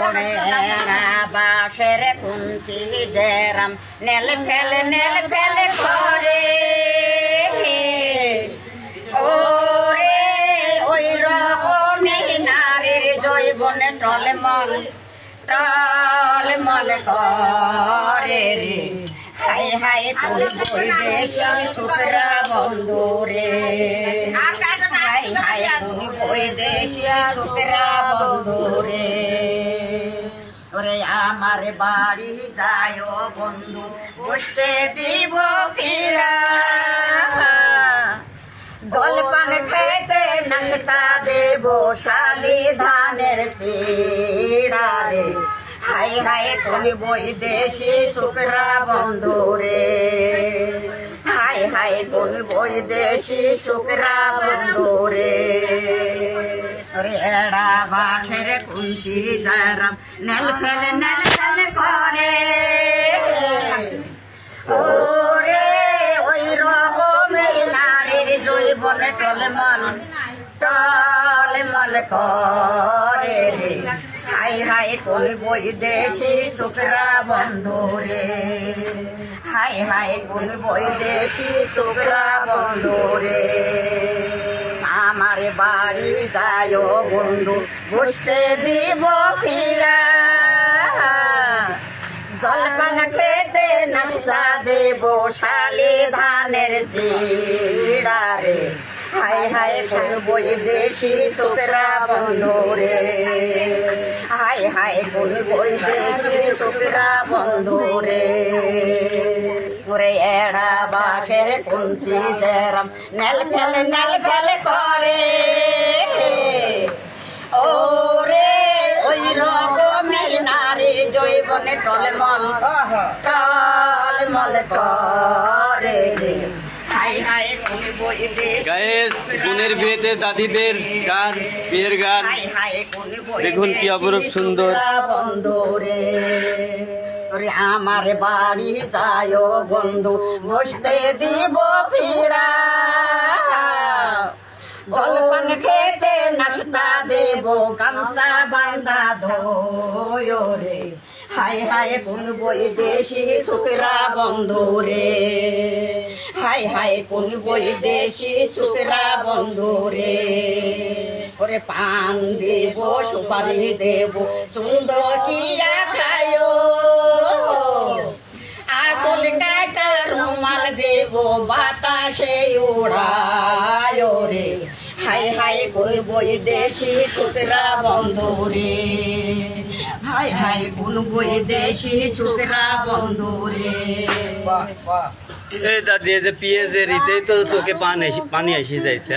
ওরে বাসের কুঞ্চি জেরাম নেল ফেলে করে ওরে ওই রকমই নারীর জৈবনে টলমল করে রে হাই হাই কোন বৈদেশি সুতরা বন্ধু রে হাই হাই কোন বৈদেশি সুতরা বন্ধু রে ওরে আমার বাড়ি যায় বন্ধু বসতে দিব ফিরা জলপান খেতে নাস্তা দেব শালি ধানের পিড়া রে হাই হাই কোন বৈদেশি শুকরা বন্ধু রে হাই হাই কোন বৈদেশি শুকরা বন্ধু রে এড়া বাঘের কুঞ্চি জারাম নেল ফেলে করে ওরে ওই রকমের নারীর জৈবনে টলমল করে রে হাই হাই কোন বৈদেশি শুকরা বন্ধু রে হাই হাই কোন বৈদেশি শুকরা বন্ধু রে আমার বাড়ি যায় বন্ধু বসতে দিব ফিরা জলপান খেতে নাস্তা দেব শালি ধানের চিড়া রে হাই হাই কোন বৈদেশি শুকরা বন্ধু রে হাই হাই কোন বৈদেশি শুকরা বন্ধু রে ওরে এড়া বাসের কুঞ্চি জেরাম নেল ফেলে করে ওরে ওই রকমের নারীর জৈবনে টলমল করে রে গায়েস বোনের বিয়েতে দাদিদের গান বিয়ের গান দেখুন কি অপরূপ সুন্দর বন্ধু রে আমার বাড়ি যায় বন্ধু বসতে দিব ফিরা জলপান খেতে নাস্তা দেব গামছা বান্ধা ধোয় রে হাই হাই কোন বৈদেশি শুকরা বন্ধু রে হাই হাই কোন বৈদেশি শুকরা বন্ধু রে ওরে পান দেব সুপারি দেব সুন্দর কিয়া খায় আসল কাটা রুমাল দেব বাতাসে উড়ায় রে হাই হাই কোন বৈদেশি শুকরা বন্ধু রে হাই হাই কোন বৈদেশি শুকরা বন্ধু রে এই দাদি যে পিএজের ইতেই তো চোখে পানি এসে যাইছে।